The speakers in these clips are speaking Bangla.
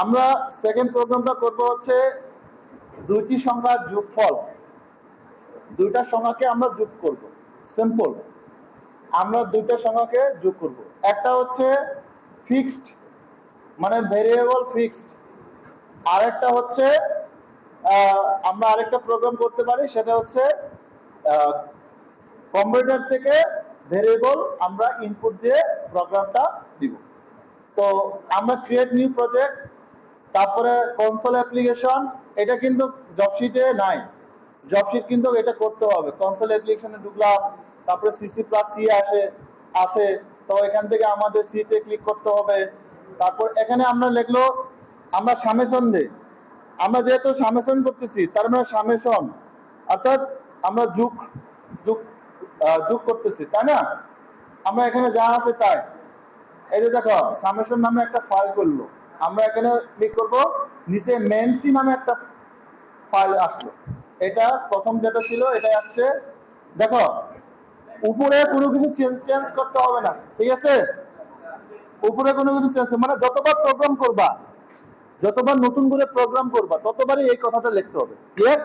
আমরা সেকেন্ড প্রোগ্রামটা করব হচ্ছে দুইটি সংখ্যার যোগফল। দুইটা সংখ্যাকে আমরা যোগ করব, সিম্পল। আমরা দুইটা সংখ্যাকে যোগ করব। একটা হচ্ছে ফিক্সড, মানে ভেরিয়েবল ফিক্সড। আরেকটা হচ্ছে আমরা আরেকটা প্রোগ্রাম করতে পারি, সেটা হচ্ছে কম্পিউটার থেকে ভেরিয়েবল আমরা ইনপুট দিয়ে প্রোগ্রামটা দিব। তো আমরা ক্রিয়েট নিউ প্রজেক্ট, তারপরে কনসোল অ্যাপ্লিকেশন। এটা কিন্তু জবশিটে নাই, জবশিট কিন্তু এটা করতে হবে। কনসোল অ্যাপ্লিকেশনে ঢুকলাম, তারপরে সিসি প্লাস সি আছে, তো এখান থেকে আমাদের সিতে ক্লিক করতে হবে। তারপর এখানে আমরা লিখলো, আমরা সামেশন দিই। আমরা যেহেতু সামেশন করতেছি, তার মানে সামেশন অর্থাৎ আমরা যোগ যোগ যোগ করতেছি, তাই না? আমরা এখানে যা আছে তাই। এই যে দেখো, সামেশন নামে একটা ফাইল করলো। আমরা এখানে ক্লিক করব, নিচে মেনসি নামে একটা ফাইল আসলো। এটা প্রথম যেটা ছিল এটাই আসছে। দেখো, উপরে কোনো কিছু চেঞ্জ করতে হবে না, ঠিক আছে? উপরে কোনো কিছু চেঞ্জ, মানে যতবার প্রোগ্রাম করবা, যতবার নতুন করে প্রোগ্রাম করবা, ততবারই এই কথাটা লিখতে হবে। Clear?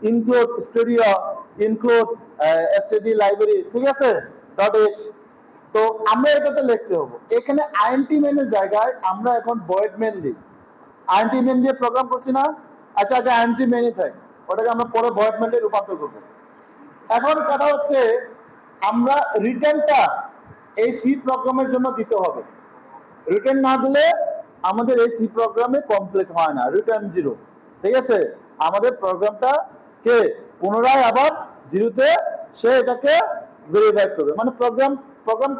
Include studio, include STD library, ঠিক আছে, .h। তো আমরা এটাতে লিখতে হবে। এখানে আইএনটি মেনের জায়গায় আমরা এখন ভয়েড মেন দিই। আইএনটি মেন দিয়ে প্রোগ্রাম করছি না? আচ্ছা আচ্ছা, আইএনটি মেনই থাক, ওটাকে আমরা পরে ভয়েড মেনে রূপান্তর করবো। এখন কথা হচ্ছে, আমরা রিটার্নটা এই সি প্রোগ্রামের জন্য দিতে হবে। রিটার্ন না দিলে আমাদের এই সি প্রোগ্রামে কমপ্লিট হয় না, রিটার্ন 0। ঠিক আছে? আমাদের প্রোগ্রামটা কে পুনরায় আবার 0-তে সে এটাকে ভেরিফাই করবে। মানে প্রোগ্রাম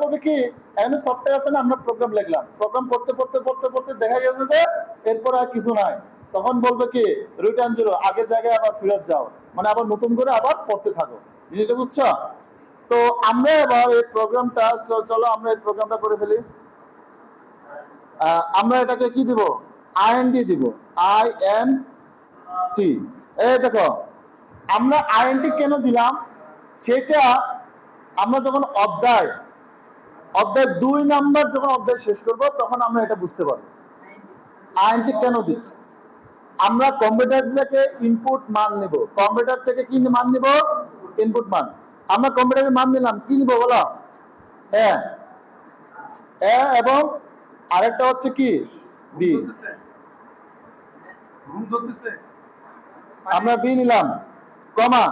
করবে কি, এখানে সফটওয়্যার আছে না, আমরা প্রোগ্রাম লিখলাম, প্রোগ্রাম করতে করতে করতে করতে দেখা গেছে যে এরপর আর কিছু নাই, তখন বলবে কি রিটার্ন 0, আগের জায়গায় আবার ফেরত যাও, মানে আবার নতুন করে আবার পড়তে থাকো। জিনিসটা বুঝছো? তো আমরা এবার এই প্রোগ্রামটা, চলো আমরা এই প্রোগ্রামটা করে ফেলি। আমরা এটাকে কি দিব? আইএনটি দিব, INT। এই দেখো, আমরা আইএনটি কেন দিলাম সেটা আমরা যখন অধ্যায় 2 নাম্বার যখন অধ্যায় শেষ করব, তখন আমরা এটা বুঝতে পারবো আইএনটি কেন দিচ্ছি। আমরা কম্পিউটার থেকে ইনপুট মান নিব, কম্পিউটার থেকে কি মান নিব? ইনপুট মান। আমরা কম্পিউটারের মান নিলাম, কি নিব বলো? এ এবং আরেকটা হচ্ছে কি, বি। আমরা বি নিলাম, কমা।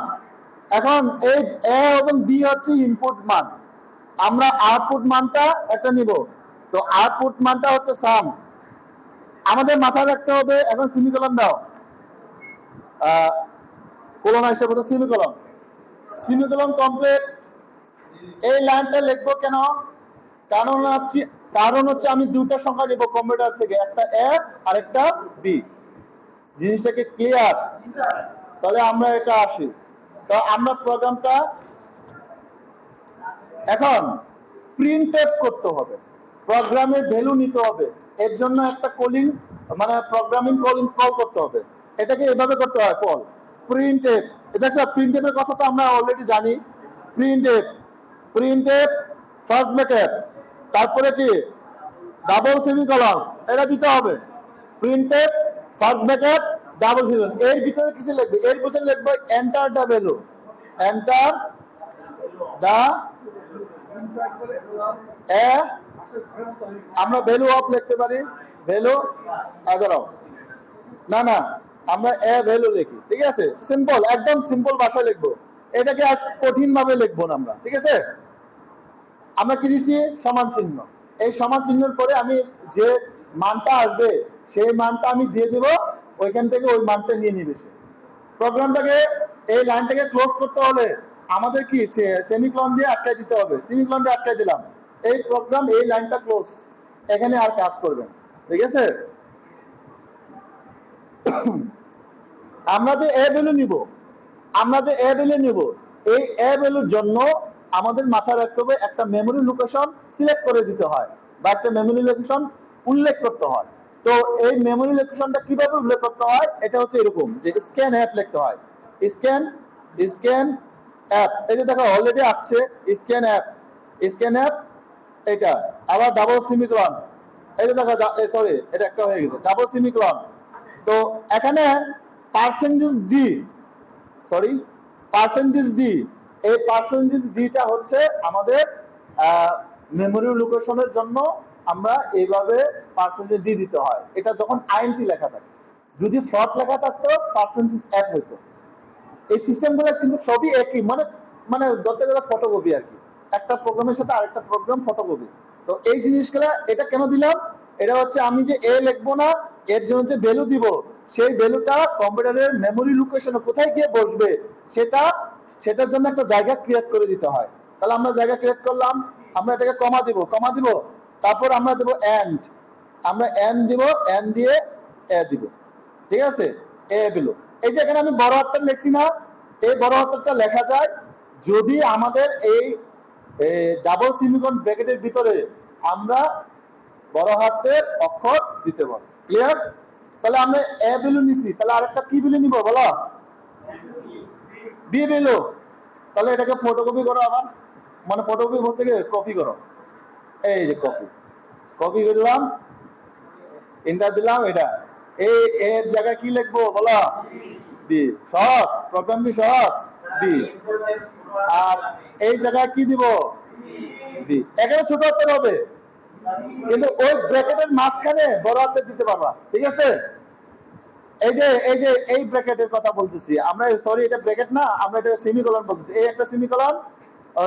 এখন এই এ এবং বি হচ্ছে ইনপুট মান। আমরা আউটপুট মানটা একটা নিব, তো আউটপুট মানটা হচ্ছে সাম। আমাদের মাথায় রাখতে হবে, এখন সেমিকোলন দাও, কোলন আসে বলতে সেমিকোলন। Semicolon complete. এই লাইনটা লিখবো কেন? কারণ হচ্ছে আমি দুটো সংখ্যা নিব কম্পিউটার থেকে, একটা এ আর একটা বি। জিনিসটাকে ক্লিয়ার? তাহলে আমরা এটা আসি। তো আমরা প্রোগ্রামটা এখন প্রিন্ট করতে হবে, প্রোগ্রামের ভ্যালু নিতে হবে। এর জন্য একটা কলিং, মানে প্রোগ্রামিং কলিং কল করতে হবে। এটাকে এভাবে করতে হয়, কল প্রিন্ট এফ। এটা একটা প্রিন্ট এফ এর কথা তো আমরা অলরেডি জানি। প্রিন্ট এফ ফার্স্ট ব্র্যাকেট, তারপরে কি ডাবল সেমিকোলন, এটা দিতে হবে। Print F first bracket double semicolon, এর ভিতরে কিছু লিখবে, এর ভিতরে লিখবে এন্টার দ্য ভ্যালু, এন্টার দা আমরা ভ্যালু অফ লিখতে পারি, ভ্যালু 11। না, আমরা এ ভ্যালু লিখি, ঠিক আছে? সিম্পল, একদম সিম্পল ভাষায় লিখবো, এটাকে আর কঠিন ভাবে লিখবো না আমরা, ঠিক আছে? আমরা কি দিচ্ছি? সমান চিহ্ন। এই সমান চিহ্নের পরে আমি যে মানটা আসবে সেই মানটা আমি দিয়ে দেব, ওইখান থেকে ওই মানটা নিয়ে নিবে সে। প্রোগ্রামটাকে, এই লাইনটাকে ক্লোজ করতে হলে আমাদের কি সেমিকোলন দিয়ে আটকায় দিতে হবে। সেমিকোলন দিয়ে আটকায় দিলাম, এই প্রোগ্রাম, এই লাইনটা ক্লোজ, এখানে আর কাজ করবে, ঠিক আছে? আমরা যে এ ভ্যালু নিব, এই এ ভ্যালুর জন্য আমাদের মাথায় রাখতে হবে একটা মেমোরি লোকেশন সিলেক্ট করে দিতে হয়, বা একটা মেমোরি লোকেশন উল্লেখ করতে হয়। তো এই মেমোরি লোকেশনটা কিভাবে উল্লেখ করতে হয়? এটা হচ্ছে এরকম, যে স্ক্যান অ্যাপ লিখতে হয়। স্ক্যান অ্যাপ, এই যে দেখো অলরেডি আছে স্ক্যান অ্যাপ, এটা আবার ডাবল সেমিকোলন, এই যে দেখা সরি, এটা একটা হয়ে গেছে ডাবল সেমিকোলন। তো এখানে percentage D, sorry percentage D, এই পার্সেন্টেজ ডিটা হচ্ছে আমাদের মেমোরি লোকেশনের জন্য আমরা এইভাবে পার্সেন্টেজ ডি দিতে হয়। এটা যখন আইএনটি লেখা থাকে, যদি ফ্লট লেখা থাকতো পার্সেন্টেজ এক হইতো। এই সিস্টেমগুলো কিন্তু সবই একই, মানে মানে যত গেলে ফটোকপি আর কি, একটা প্রোগ্রামের সাথে আরেকটা প্রোগ্রাম ফটোকপি। তো এই জিনিসগুলো এটা কেন দিলাম, এটা হচ্ছে আমি যে এ লিখবো না, এর জন্য যে ভ্যালু দিব, সেই ভ্যালুটা কম্পিউটারের মেমোরি লোকেশনে কোথায় গিয়ে বসবে সেটা, সেটার জন্য একটা জায়গা ক্রিয়েট করে দিতে হয়। তাহলে আমরা জায়গা ক্রিয়েট করলাম, আমরা এটাকে কমা দিব, তারপর আমরা দেবো এন্ড, আমরা এন্ড দিব, এন্ড দিয়ে এ দিব, ঠিক আছে, এ পেলো। এই যে এখানে আমি বড় হাতের লিখছি না, এই বড় হাতেরটা লেখা যায় যদি আমাদের এই ডাবল সেমিকোলন ব্র্যাকেটের ভিতরে আমরা বড় হাতের অক্ষর দিতে পারি। ক্লিয়ার? তাহলে আমরা এ ভ্যালু নিছি, তাহলে আরেকটা কি ভ্যালু নিব বলো? B value. তাহলে এটাকে ফটোকপি করো আবার, মানে ফটোকপি বলতে গিয়ে কপি করো, এই যে কপি, কপি করলাম, এন্টার দিলাম, এটা এই এর জায়গায় কি লিখবো বলো? বি। সহজ, প্রোগ্রামটি সহজ, বি। আর এই জায়গায় কি দিব? বি। এখানে ছোট হাতের হবে, কিন্তু ওই ব্র্যাকেটের মাঝখানে বড় হাতের দিতে পারবা, ঠিক আছে? এই ব্র্যাকেটের কথা বলতেছি আমরা, সরি এটা ব্র্যাকেট না, আমরা এটা সেমিকোলন বলতেছি। এই একটা সেমিকোলন,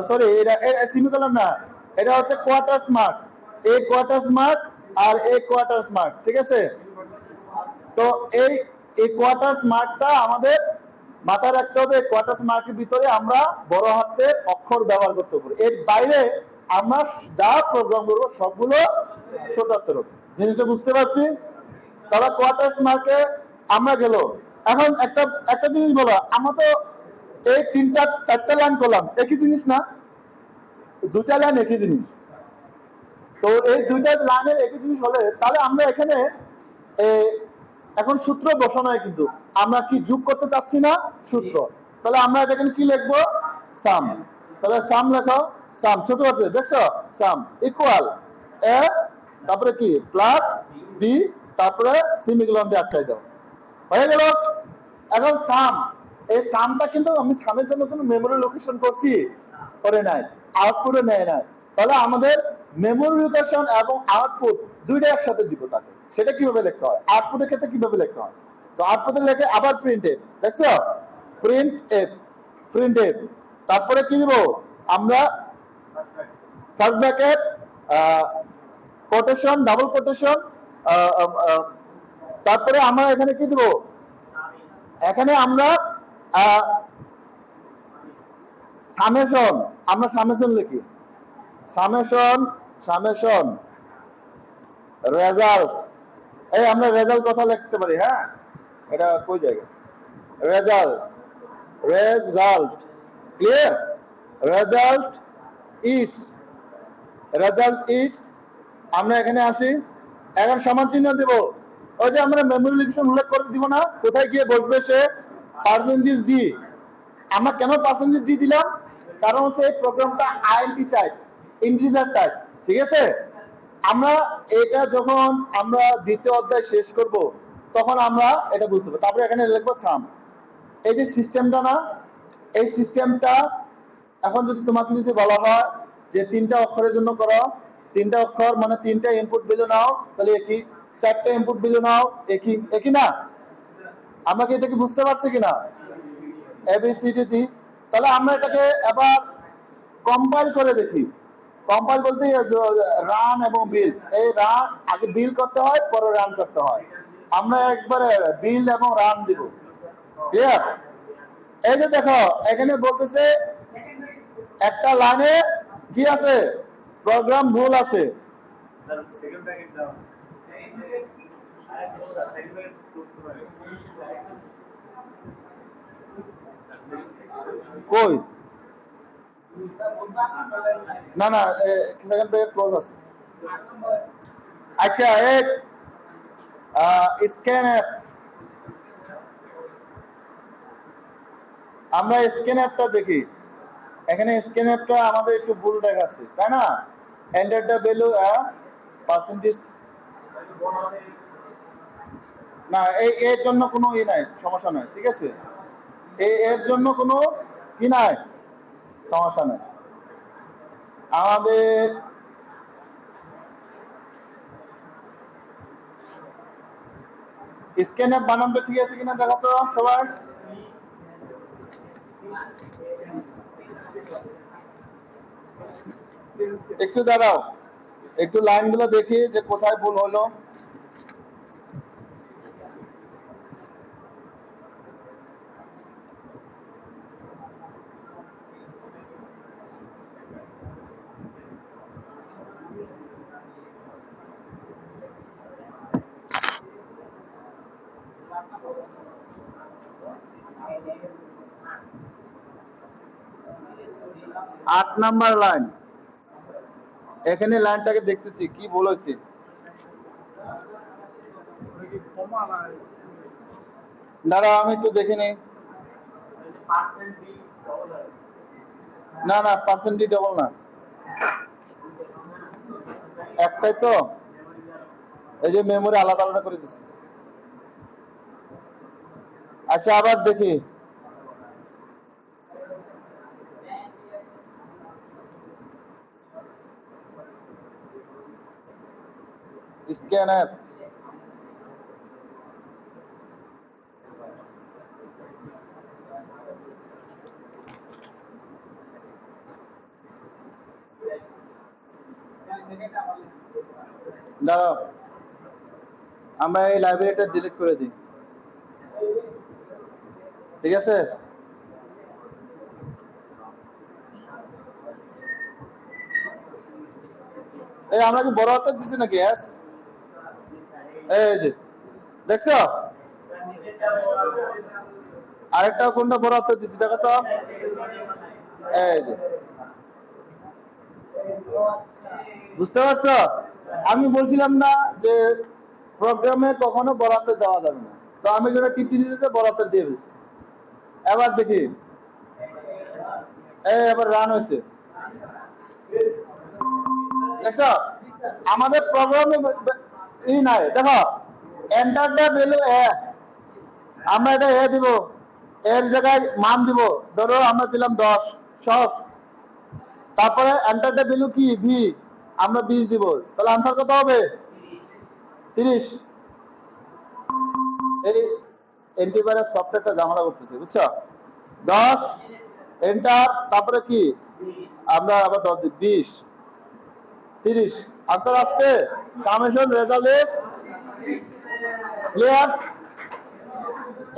সরি এটা সেমিকোলন না, এটা হচ্ছে কোয়ার্টার্স মার্ক, এই কোয়ার্টার্স মার্ক আর এই কোয়ার্টার্স মার্ক, ঠিক আছে? তো এই কোয়ার্টার্স মার্কটা আমাদের মাথায় রাখতে হবে, কোয়ার্টার্স মার্কের ভিতরে আমরা বড় হাতের অক্ষর ব্যবহার করতে পারি, এর বাইরে আমরা যা প্রোগ্রাম করবো সবগুলো ছোট হাতের হবে। জিনিসটা বুঝতে পারছি? তাহলে কোয়ার্টার্স মার্কে আমরা গেল। এখন একটা একটা জিনিস বলো, আমরা তো এই তিনটা চারটা লাইন করলাম, একই জিনিস না? দুটা লাইন একই জিনিস। তো এই দুইটা লাইনের একই জিনিস হলে তাহলে আমরা এখানে এখন সূত্র বসানো হয়, কিন্তু আমরা কি যোগ করতে চাচ্ছি না সূত্র, তাহলে আমরা এখানে কি লিখবো? সাম। তাহলে সাম লেখো, সাম ছোট হাতে দেখছো, সাম ইকুয়াল এ, তারপরে কি প্লাস বি, তারপরে সেমিকোলন দিয়ে আটকাই দাও, হয়ে গেল। এখন সাম, এই সামটা কিন্তু আমি সামের জন্য কোনো মেমোরি লোকেশন করছি করে নাই, আউটপুটে নেয় নাই, তাহলে আমাদের মেমোরি লোকেশন এবং আউটপুট দুইটা একসাথে দিব তাকে, সেটা কিভাবে লিখতে হয়, আউটপুটের ক্ষেত্রে কিভাবে লিখতে হয়। তো আউটপুটে লেখে আবার প্রিন্ট এফ, দেখছো, প্রিন্ট এফ, প্রিন্ট এফ, তারপরে কি দিব আমরা, first bracket, quotation, double quotation, তারপরে আমরা এখানে কি দিব, এখানে আমরা সামেশন, আমরা সামেশন লিখি, সামেশন, সামেশন রেজাল্ট, এই আমরা রেজাল্ট কথা লিখতে পারি, হ্যাঁ এটা কই জায়গা, result, result, clear, result is, result is, আমরা এখানে আসি, এখন সমান চিহ্ন দিব, ওই যে আমরা মেমোরি লোকেশন উল্লেখ করে দিব না, কোথায় গিয়ে বসবে সে, পার্সেন্টেজ ডি। আমরা কেন পার্সেন্টেজ ডি দিলাম, কারণ হচ্ছে এই প্রোগ্রামটা আইএনটি টাইপ, ইন্টিজার টাইপ, ঠিক আছে? আমরা এটা যখন আমরা দ্বিতীয় অধ্যায় শেষ করব তখন আমরা এটা বুঝতে পারবো। তারপরে এখানে লিখবো সাম। এই যে সিস্টেমটা না, এই সিস্টেমটা এখন যদি তোমাকে যদি বলা হয় যে তিনটা অক্ষরের জন্য করো, তিনটা অক্ষর মানে তিনটা ইনপুট ভ্যালু নাও, তাহলে একই, চারটা ইনপুট ভ্যালু নাও, একই, একই না? আমরা কি এটা কি বুঝতে পারছি কিনা, এবিসিডি। তাহলে আমরা এটাকে এবার কম্পাইল করে দেখি, কম্পাইল বলতে রান এবং বিল, এই রান আগে বিল করতে হয় পরে রান করতে হয়, আমরা একবারে বিল এবং রান দিব, ক্লিয়ার? এই যে দেখো এখানে বলতেছে একটা লাইনে কি আছে, প্রোগ্রাম ভুল আছে, কই, না না সেকেন্ড পেজ ক্লোজ আছে। আচ্ছা এক স্ক্যান অ্যাপ, আমরা স্ক্যান অ্যাপটা দেখি, এখানে স্ক্যান অ্যাপটা আমাদের একটু ভুল দেখাচ্ছে, তাই না? এন্টার দ্য ভ্যালু পার্সেন্টেজ না, এর জন্য কোনো নাই, সমস্যা নাই, ঠিক আছে। এর জন্য কোনো নাই, সমস্যা নাই। আমাদের স্ক্যানের বানানটা ঠিক আছে কিনা দেখো তো সবাই। একটু দাঁড়াও, একটু লাইনগুলো দেখি যে কোথায় ভুল হলো। আট নাম্বার লাইন, এখানে লাইনটাকে দেখতেছি কি ভুল হয়েছে। দাঁড়াও আমি একটু দেখে নিই। না না, পার্সেন্টেজ ডবল না, একটাই তো, এই যে মেমোরি আলাদা আলাদা করে দিচ্ছি। আচ্ছা আবার দেখি, স্ক্যানার দাঁড়াও, আমরা এই লাইব্রেরিটা ডিলিট করে দিই, ঠিক আছে। এই আমরা কি বড় হাতের দিচ্ছি নাকি এস? এই যে দেখছো, আরেকটা কোনটা বড় হাতের দিচ্ছি দেখো তো। এই যে বুঝতে পারছো, আমি বলছিলাম না যে প্রোগ্রামে কখনো বড় হাতের দেওয়া যাবে না, তো আমি যেটা টিপটি দিতে বড় হাতের দিয়ে দিয়েছি। এবার দেখি, এই এবার রান হয়েছে, দেখছো আমাদের প্রোগ্রামে নাই, দেখো এন্টার দ্য ভ্যালু এ, আমরা এটা এ দিব, এর জায়গায় মান দিব, ধরো আমরা দিলাম 10 সব, তারপরে এন্টার দ্য ভ্যালু কি ভি, আমরা 20 দিব, তাহলে আনসার কত হবে? 30। এই অ্যান্টিভাইরাস সফটওয়্যারটা ঝামেলা করতেছে বুঝছো। 10 এন্টার, তারপরে কি আমরা আবার 10 দিই, 20 30, আনসার আসছে। Summation result is clear.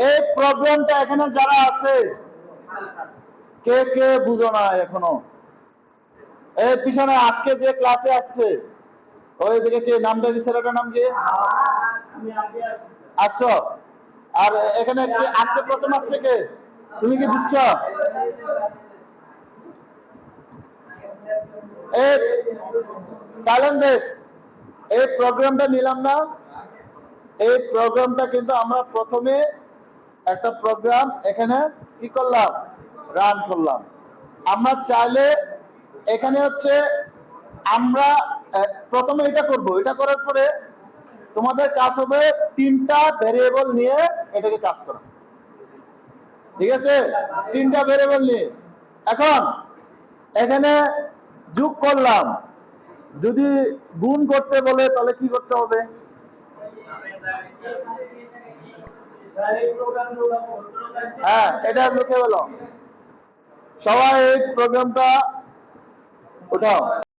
এই প্রবলেমটা এখানে যারা আছে কে কে বুঝো না এখনো, এই পিছনে আজকে যে ক্লাসে আসছে ওই দিকে কে নাম দেখি, ছেলেটার নাম কি আসছো, আর এখানে আজকে প্রথম আসছে কে, তুমি কি বুঝছো? এই সাইলেন্ট দেশ, এই প্রোগ্রামটা নিলাম না, এই প্রোগ্রামটা কিন্তু আমরা প্রথমে একটা প্রোগ্রাম এখানে কি করলাম, রান করলাম। আমরা চাইলে এখানে হচ্ছে আমরা প্রথমে এটা করব, এটা করার পরে তোমাদের কাজ হবে 3টা ভেরিয়েবল নিয়ে এটাকে কাজ করা, ঠিক আছে। 3টা ভেরিয়েবল নিয়ে এখন এখানে যোগ করলাম, যদি গুণ করতে বলে তাহলে কি করতে হবে? হ্যাঁ এটা লিখে বলো সবাই, এই প্রোগ্রামটা উঠাও।